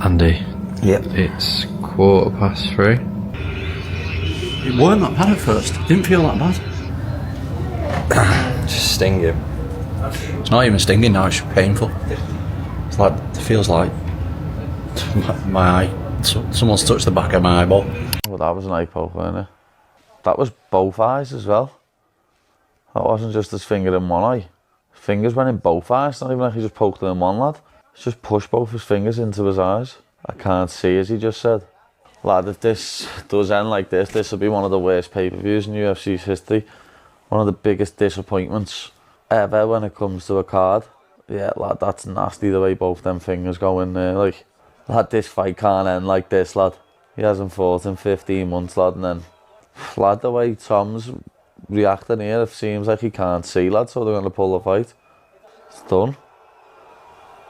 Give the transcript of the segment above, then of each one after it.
Andy. Yep. It's 3:15. It weren't that bad at first. Didn't feel that bad. Just stinging. It's not even stinging now, it's painful. It's like, it feels like my eye. Someone's touched the back of my eyeball. Well, that was an eye poke, wasn't it? That was both eyes as well. That wasn't just his finger in one eye. His fingers went in both eyes. It's not even like he just poked it in one, lad. He just pushed both his fingers into his eyes. I can't see, as he just said. Lad, if this does end like this will be one of the worst pay-per-views in UFC's history. One of the biggest disappointments ever when it comes to a card. Yeah, lad, that's nasty the way both them fingers go in there. Like, lad, this fight can't end like this, lad. He hasn't fought in 15 months, lad, and then, lad, the way Tom's reacting here, it seems like he can't see, lad, so they're going to pull the fight. It's done.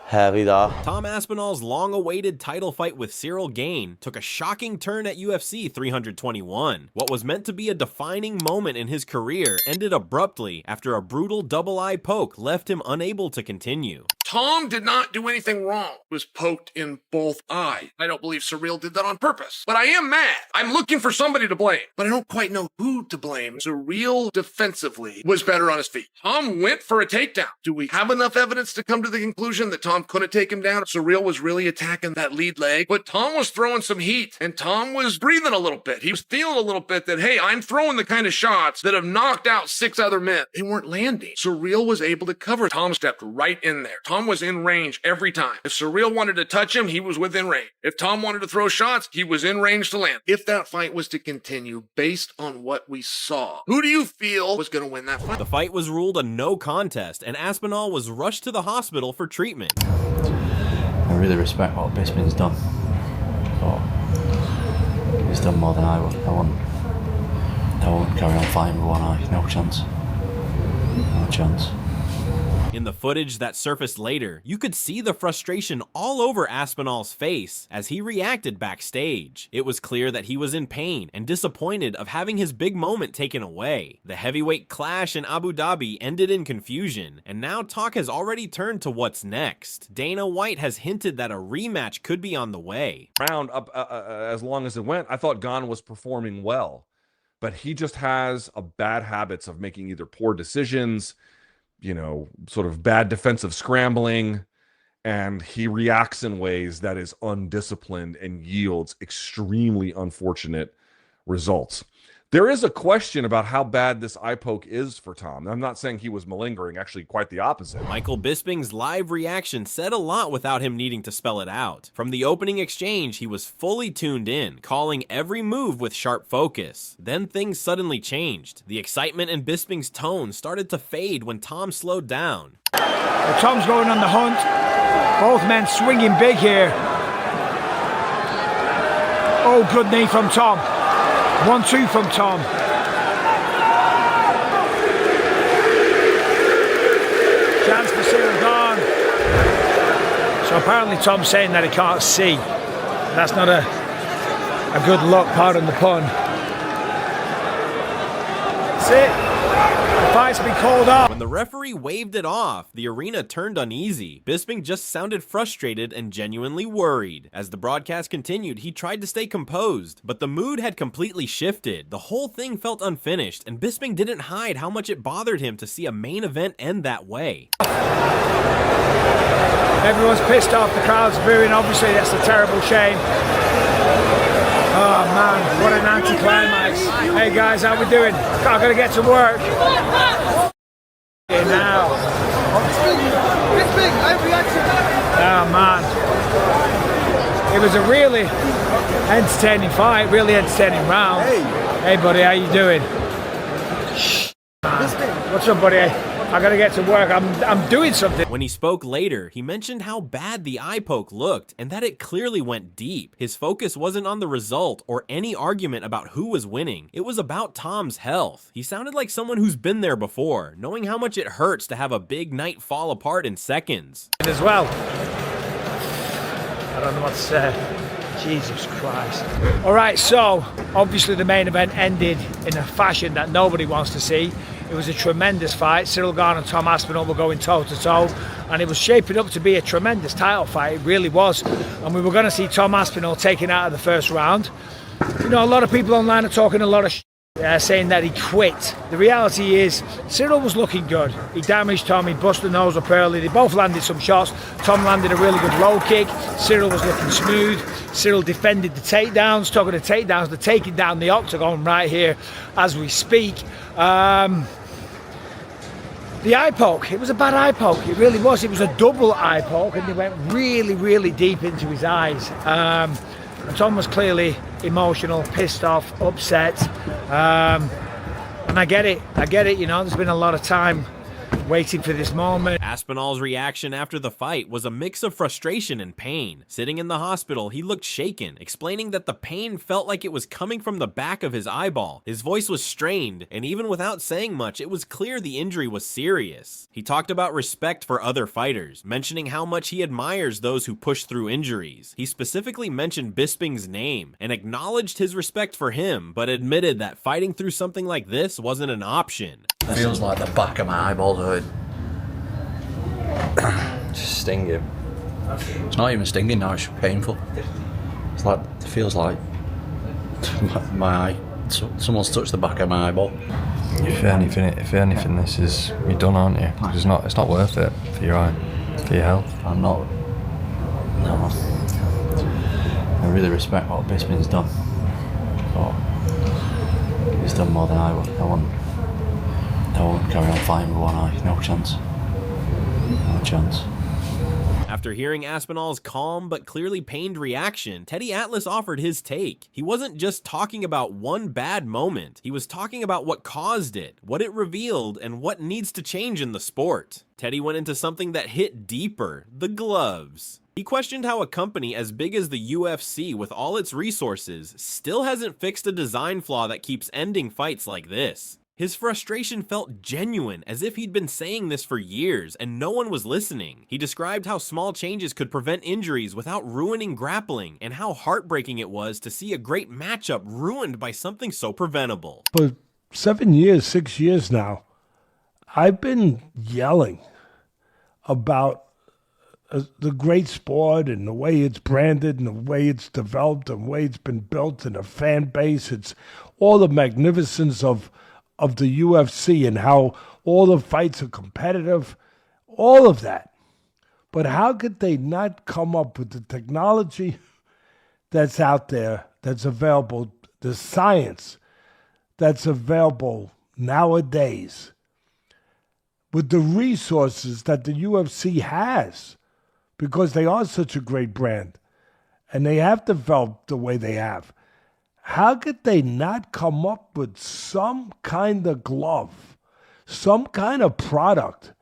Heavy that. Tom Aspinall's long-awaited title fight with Cyril Gane took a shocking turn at UFC 321. What was meant to be a defining moment in his career ended abruptly after a brutal double-eye poke left him unable to continue. Tom did not do anything wrong. He was poked in both eyes. I don't believe Surreal did that on purpose. But I am mad. I'm looking for somebody to blame. But I don't quite know who to blame. Surreal defensively was better on his feet. Tom went for a takedown. Do we have enough evidence to come to the conclusion that Tom couldn't take him down? Surreal was really attacking that lead leg. But Tom was throwing some heat. And Tom was breathing a little bit. He was feeling a little bit that, hey, I'm throwing the kind of shots that have knocked out 6 other men. They weren't landing. Surreal was able to cover. Tom stepped right in there. Tom was in range every time. If Surreal wanted to touch him, he was within range. If Tom wanted to throw shots, he was in range to land. If that fight was to continue based on what we saw, who do you feel was going to win that fight? The fight was ruled a no contest, and Aspinall was rushed to the hospital for treatment. I really respect what Bisping's done, but he's done more than I would. I won't carry on fighting with one eye. No chance. No chance. In the footage that surfaced later, you could see the frustration all over Aspinall's face as he reacted backstage. It was clear that he was in pain and disappointed of having his big moment taken away. The heavyweight clash in Abu Dhabi ended in confusion, and now talk has already turned to what's next. Dana White has hinted that a rematch could be on the way. Round up as long as it went, I thought Gane was performing well, but he just has a bad habits of making either poor decisions, you know, sort of bad defensive scrambling, and he reacts in ways that is undisciplined and yields extremely unfortunate results. There is a question about how bad this eye poke is for Tom. I'm not saying he was malingering, actually quite the opposite. Michael Bisping's live reaction said a lot without him needing to spell it out. From the opening exchange, he was fully tuned in, calling every move with sharp focus. Then things suddenly changed. The excitement in Bisping's tone started to fade when Tom slowed down. Well, Tom's going on the hunt. Both men swinging big here. Oh, good knee from Tom. 1-2 from Tom. Chance for Cyril Gane. So apparently Tom's saying that he can't see. That's not a good look, pardon the pun. That's it. The fight's been called off. When the referee waved it off, the arena turned uneasy. Bisping just sounded frustrated and genuinely worried. As the broadcast continued, he tried to stay composed, but the mood had completely shifted. The whole thing felt unfinished, and Bisping didn't hide how much it bothered him to see a main event end that way. Everyone's pissed off, the crowd's booing, obviously that's a terrible shame. Oh man, what an anticlimax. Hey guys, how we doing? I've got to get to work. Now. Oh man. It was a really entertaining fight, really entertaining round. Hey buddy, how you doing? What's up buddy? I gotta get to work. I'm doing something. When he spoke later, he mentioned how bad the eye poke looked and that it clearly went deep. His focus wasn't on the result or any argument about who was winning. It was about Tom's health. He sounded like someone who's been there before, knowing how much it hurts to have a big night fall apart in seconds. As well. I don't know what to say. Jesus Christ. All right, so obviously the main event ended in a fashion that nobody wants to see. It was a tremendous fight. Cyril Gane and Tom Aspinall were going toe-to-toe, and it was shaping up to be a tremendous title fight. It really was. And we were going to see Tom Aspinall taken out of the first round. You know, a lot of people online are talking a lot of saying that he quit. The reality is, Cyril was looking good. He damaged Tom, he busted the nose up early. They both landed some shots. Tom landed a really good low kick. Cyril was looking smooth. Cyril defended the takedowns, talking the takedowns, they're taking down the octagon right here as we speak. The eye poke, it was a bad eye poke. It really was. It was a double eye poke, and they went really, really deep into his eyes. And Tom was clearly emotional, pissed off, upset. And I get it, you know, there's been a lot of time waiting for this moment. Aspinall's reaction after the fight was a mix of frustration and pain. Sitting in the hospital, he looked shaken, explaining that the pain felt like it was coming from the back of his eyeball. His voice was strained, and even without saying much, it was clear the injury was serious. He talked about respect for other fighters, mentioning how much he admires those who push through injuries. He specifically mentioned Bisping's name and acknowledged his respect for him, but admitted that fighting through something like this wasn't an option. It feels like the back of my eyeballs hurt. Just stinging. It's not even stinging now, it's painful. It's like, it feels like my eye, someone's touched the back of my eyeball. If anything, this is, you're done, aren't you? It's not worth it for your eye, for your health. I'm not. No. I really respect what Bisping's done. But he's done more than I would. I won't carry on fighting with one eye. No chance. No chance. After hearing Aspinall's calm but clearly pained reaction, Teddy Atlas offered his take. He wasn't just talking about one bad moment. He was talking about what caused it, what it revealed, and what needs to change in the sport. Teddy went into something that hit deeper: the gloves. He questioned how a company as big as the UFC, with all its resources, still hasn't fixed a design flaw that keeps ending fights like this. His frustration felt genuine, as if he'd been saying this for years and no one was listening. He described how small changes could prevent injuries without ruining grappling, and how heartbreaking it was to see a great matchup ruined by something so preventable. For 6 years now, I've been yelling about the great sport and the way it's branded and the way it's developed and the way it's been built and the fan base. It's all the magnificence of the UFC and how all the fights are competitive, all of that. But how could they not come up with the technology that's out there, that's available, the science that's available nowadays, with the resources that the UFC has, because they are such a great brand and they have developed the way they have? How could they not come up with some kind of glove, some kind of product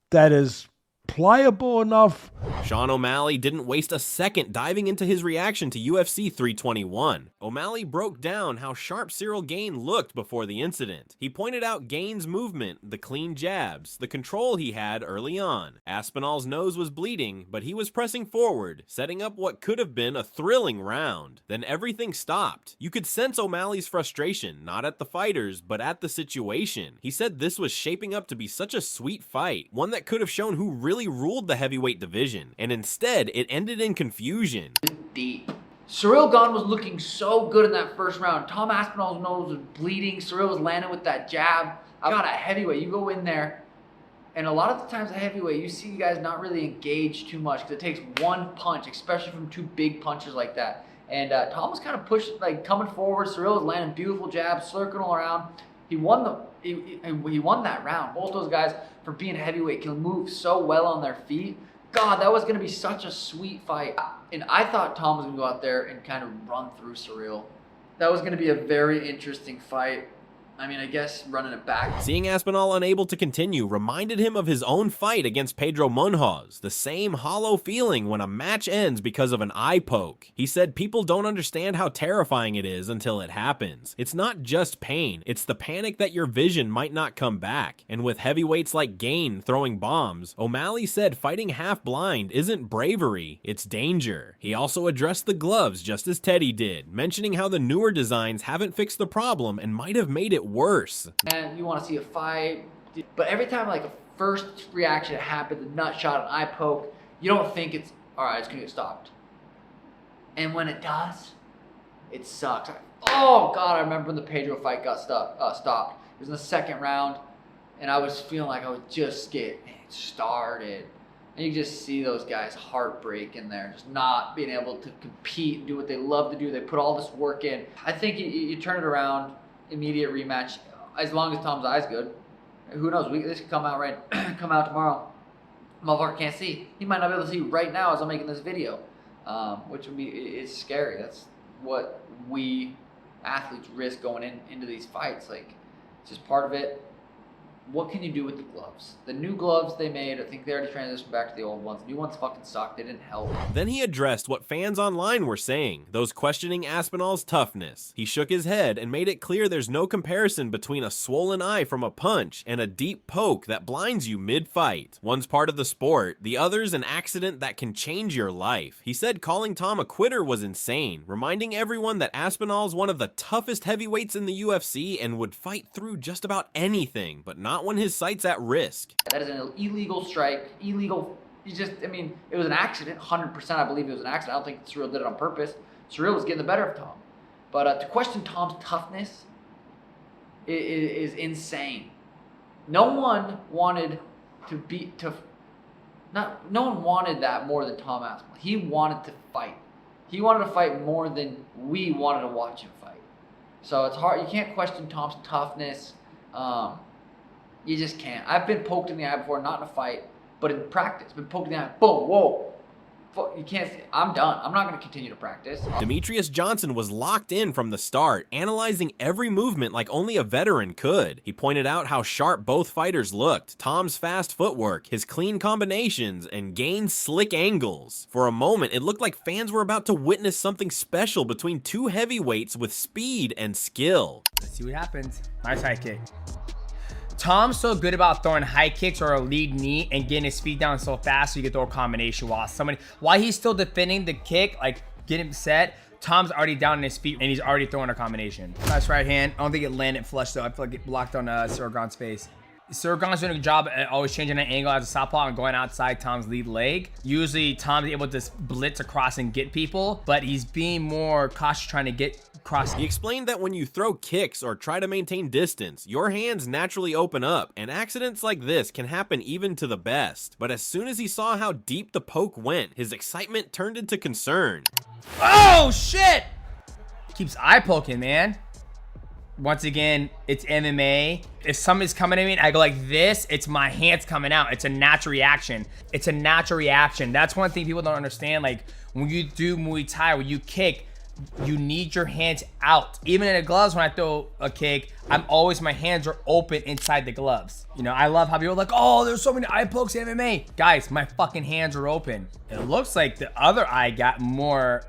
that is pliable enough? Sean O'Malley didn't waste a second diving into his reaction to UFC 321. O'Malley broke down how sharp Cyril Gane looked before the incident. He pointed out Gane's movement, the clean jabs, the control he had early on. Aspinall's nose was bleeding, but he was pressing forward, setting up what could have been a thrilling round. Then everything stopped. You could sense O'Malley's frustration, not at the fighters, but at the situation. He said this was shaping up to be such a sweet fight, one that could have shown who really ruled the heavyweight division, and instead it ended in confusion. Cyril Gane was looking so good in that first round. Tom Aspinall's nose was bleeding. Cyril was landing with that jab. I got a heavyweight. You go in there, and a lot of the times a heavyweight, you see guys not really engage too much because it takes one punch, especially from two big punches like that. And Tom was kind of pushed, like coming forward. Cyril was landing beautiful jabs, circling around. He won that round. Both those guys, for being heavyweight, can move so well on their feet. God, that was going to be such a sweet fight. And I thought Tom was going to go out there and kind of run through Cyril. That was going to be a very interesting fight. I mean, I guess running it back. Seeing Aspinall unable to continue reminded him of his own fight against Pedro Munhoz, the same hollow feeling when a match ends because of an eye poke. He said people don't understand how terrifying it is until it happens. It's not just pain, it's the panic that your vision might not come back. And with heavyweights like Gane throwing bombs, O'Malley said fighting half blind isn't bravery, it's danger. He also addressed the gloves just as Teddy did, mentioning how the newer designs haven't fixed the problem and might have made it worse. And you want to see a fight, but every time like a first reaction happens, a nut shot, an eye poke, you don't think it's all right, it's gonna get stopped. And when it does, it sucks. Oh God, I remember when the Pedro fight got stopped. It was in the second round, and I was feeling like I was just getting started. And you just see those guys heartbreak in there, just not being able to compete and do what they love to do. They put all this work in. I think you turn it around, immediate rematch, as long as Tom's eye's good. Who knows? This could come out tomorrow. Motherfucker can't see. He might not be able to see right now as I'm making this video, which would be, it's scary. That's what we athletes risk going into these fights. Like, it's just part of it. What can you do with the gloves? The new gloves they made, I think they already transitioned back to the old ones. The new ones fucking sucked. They didn't help. Then he addressed what fans online were saying, those questioning Aspinall's toughness. He shook his head and made it clear there's no comparison between a swollen eye from a punch and a deep poke that blinds you mid-fight. One's part of the sport, the other's an accident that can change your life. He said calling Tom a quitter was insane, reminding everyone that Aspinall's one of the toughest heavyweights in the UFC and would fight through just about anything, but not when his sight's at risk. That is an illegal strike, illegal. I mean, it was an accident, 100% I believe it was an accident. I don't think Ciryl did it on purpose. Ciryl was getting the better of Tom. But to question Tom's toughness is insane. No one wanted no one wanted that more than Tom Aspinall. He wanted to fight. He wanted to fight more than we wanted to watch him fight. So it's hard. You can't question Tom's toughness. You just can't. I've been poked in the eye before, not in a fight, but in practice. Been poked in the eye, boom, whoa. You can't see. I'm done. I'm not going to continue to practice. Demetrius Johnson was locked in from the start, analyzing every movement like only a veteran could. He pointed out how sharp both fighters looked, Tom's fast footwork, his clean combinations, and Gain's slick angles. For a moment, it looked like fans were about to witness something special between two heavyweights with speed and skill. Let's see what happens. Nice high kick. Tom's so good about throwing high kicks or a lead knee and getting his feet down so fast so you can throw a combination while he's still defending the kick, like getting him set, Tom's already down on his feet and he's already throwing a combination. Nice right hand. I don't think it landed flush though. I feel like it blocked on Ciryl Gane's face. Ciryl Gane's doing a good job at always changing an angle as a southpaw and going outside Tom's lead leg. Usually Tom's able to blitz across and get people, but he's being more cautious trying to get across. He explained that when you throw kicks or try to maintain distance, your hands naturally open up, and accidents like this can happen even to the best. But as soon as he saw how deep the poke went, his excitement turned into concern. Oh shit! Keeps eye poking, man. Once again, it's MMA. If somebody's coming at me and I go like this, it's my hands coming out. It's a natural reaction. It's a natural reaction. That's one thing people don't understand. Like when you do Muay Thai, when you kick, you need your hands out. Even in the gloves, when I throw a kick, my hands are open inside the gloves. You know, I love how people are like, oh, there's so many eye pokes in MMA. Guys, my fucking hands are open. It looks like the other eye got more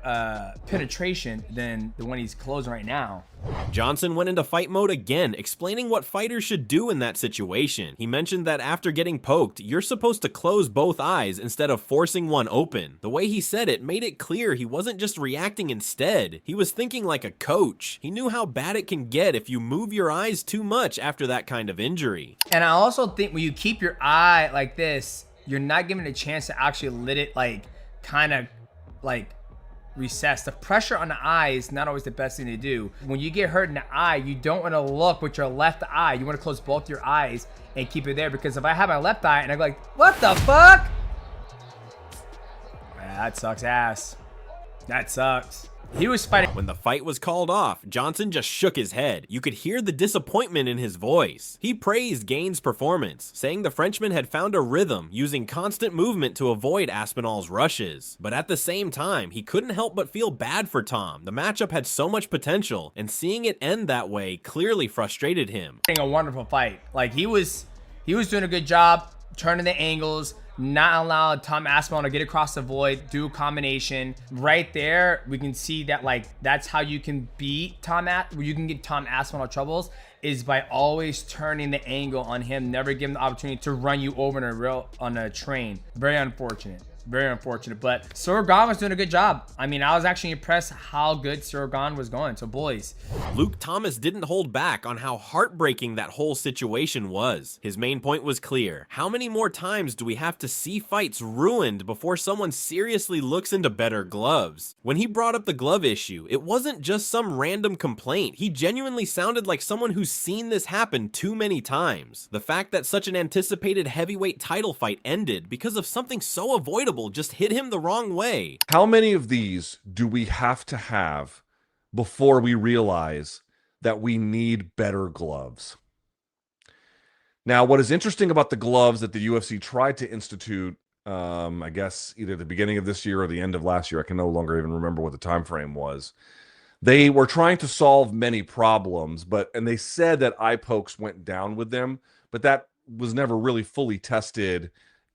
penetration than the one he's closing right now. Johnson went into fight mode again, explaining what fighters should do in that situation. He mentioned that after getting poked, you're supposed to close both eyes instead of forcing one open. The way he said it made it clear he wasn't just reacting instead. He was thinking like a coach. He knew how bad it can get if you move your eyes too much after that kind of injury. And I also think when you keep your eye like this, you're not given a chance to actually let it like kind of like recess. The pressure on the eye is not always the best thing to do. When you get hurt in the eye, you don't want to look with your left eye. You want to close both your eyes and keep it there, because if I have my left eye and I'm like, what the fuck? Yeah, that sucks ass. That sucks. He was fighting. When the fight was called off, Johnson just shook his head. You could hear the disappointment in his voice. He praised Gain's performance, saying the Frenchman had found a rhythm, using constant movement to avoid Aspinall's rushes. But at the same time, he couldn't help but feel bad for Tom. The matchup had so much potential, and seeing it end that way clearly frustrated him. A wonderful fight. Like he was doing a good job turning the angles, not allowing Tom Aspinall to get across the void, do a combination. Right there, we can see that like that's how you can beat you can get Tom Aspinall troubles, is by always turning the angle on him, never give him the opportunity to run you over on a train. Very unfortunate. Very unfortunate, but Ciryl Gane was doing a good job. I mean, I was actually impressed how good Ciryl Gane was going. So boys, Luke Thomas didn't hold back on how heartbreaking that whole situation was. His main point was clear. How many more times do we have to see fights ruined before someone seriously looks into better gloves? When he brought up the glove issue, it wasn't just some random complaint. He genuinely sounded like someone who's seen this happen too many times. The fact that such an anticipated heavyweight title fight ended because of something so avoidable just hit him the wrong way. How many of these do we have to have before we realize that we need better gloves? Now, what is interesting about the gloves that the UFC tried to institute, I guess either the beginning of this year or the end of last year, I can no longer even remember what the time frame was. They were trying to solve many problems, and they said that eye pokes went down with them, but that was never really fully tested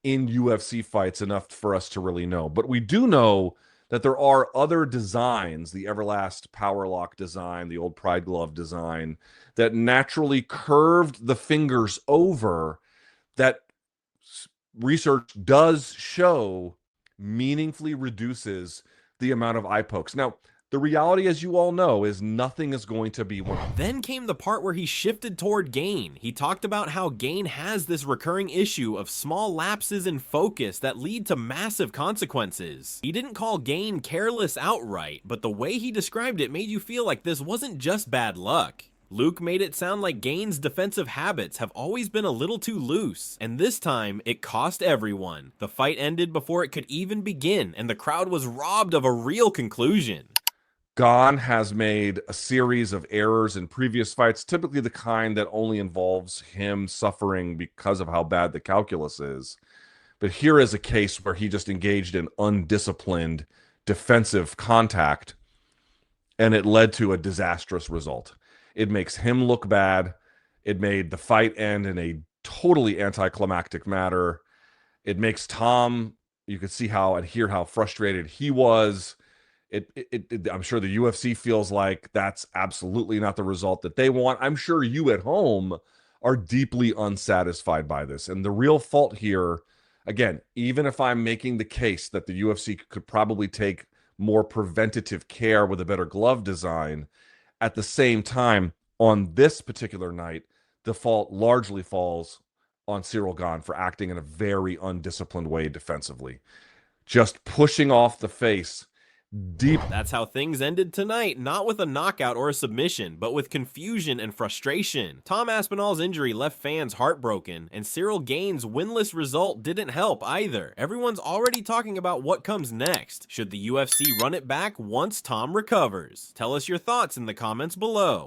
in UFC fights enough for us to really know. But we do know that there are other designs, the Everlast Powerlock design, the old Pride Glove design, that naturally curved the fingers over, that research does show meaningfully reduces the amount of eye pokes. Now, the reality, as you all know, is nothing is going to be one. Then came the part where he shifted toward Gane. He talked about how Gane has this recurring issue of small lapses in focus that lead to massive consequences. He didn't call Gane careless outright, but the way he described it made you feel like this wasn't just bad luck. Luke made it sound like Gane's defensive habits have always been a little too loose, and this time it cost everyone. The fight ended before it could even begin, and the crowd was robbed of a real conclusion. Gane has made a series of errors in previous fights, typically the kind that only involves him suffering because of how bad the calculus is. But here is a case where he just engaged in undisciplined defensive contact, and it led to a disastrous result. It makes him look bad. It made the fight end in a totally anticlimactic manner. It makes Tom, you could see how and hear how frustrated he was. I'm sure the UFC feels like that's absolutely not the result that they want. I'm sure you at home are deeply unsatisfied by this. And the real fault here, again, even if I'm making the case that the UFC could probably take more preventative care with a better glove design, at the same time, on this particular night, the fault largely falls on Ciryl Gane for acting in a very undisciplined way defensively. Just pushing off the face deep. That's how things ended tonight, not with a knockout or a submission, but with confusion and frustration. Tom Aspinall's injury left fans heartbroken, and Ciryl Gane's winless result didn't help either. Everyone's already talking about what comes next. Should the UFC run it back once Tom recovers? Tell us your thoughts in the comments below.